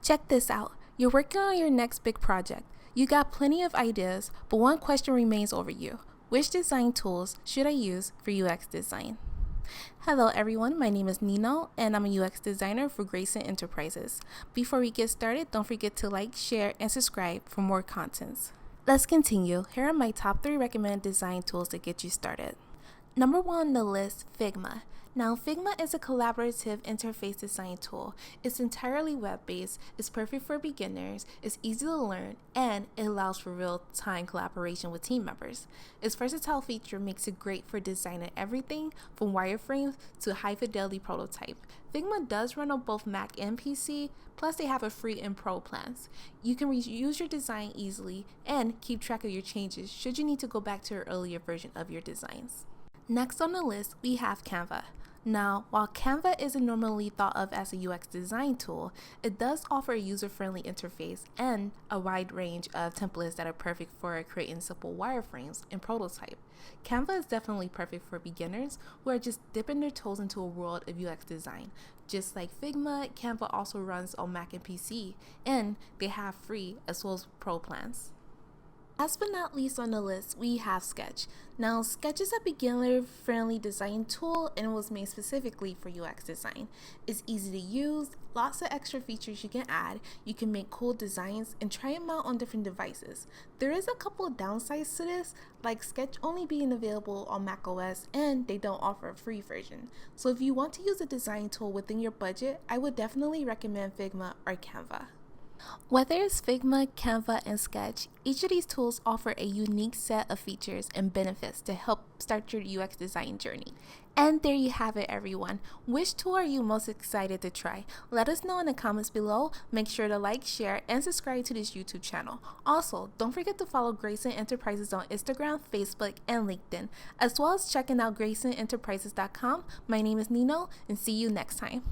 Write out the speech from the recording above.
Check this out. You're working on your next big project. You got plenty of ideas, but one question remains over you. Which design tools should I use for UX design? Hello everyone, my name is Neno and I'm a UX designer for Greyson Enterprises. Before we get started, don't forget to like, share, and subscribe for more contents. Let's continue. Here are my top 3 recommended design tools to get you started. Number 1 on the list, Figma. Now, Figma is a collaborative interface design tool. It's entirely web-based, it's perfect for beginners, it's easy to learn, and it allows for real-time collaboration with team members. Its versatile feature makes it great for designing everything from wireframes to high-fidelity prototype. Figma does run on both Mac and PC, plus they have a free and pro plans. You can reuse your design easily and keep track of your changes should you need to go back to an earlier version of your designs. Next on the list, we have Canva. Now, while Canva isn't normally thought of as a UX design tool, it does offer a user-friendly interface and a wide range of templates that are perfect for creating simple wireframes and prototype. Canva is definitely perfect for beginners who are just dipping their toes into a world of UX design. Just like Figma, Canva also runs on Mac and PC, and they have free as well as pro plans. Last but not least on the list, we have Sketch. Now, Sketch is a beginner-friendly design tool and it was made specifically for UX design. It's easy to use, lots of extra features you can add, you can make cool designs, and try them out on different devices. There is a couple of downsides to this, like Sketch only being available on macOS and they don't offer a free version. So if you want to use a design tool within your budget, I would definitely recommend Figma or Canva. Whether it's Figma, Canva, and Sketch, each of these tools offer a unique set of features and benefits to help start your UX design journey. And there you have it, everyone. Which tool are you most excited to try? Let us know in the comments below. Make sure to like, share, and subscribe to this YouTube channel. Also, don't forget to follow Greyson Enterprises on Instagram, Facebook, and LinkedIn, as well as checking out GreysonEnterprises.com. My name is Neno, and see you next time.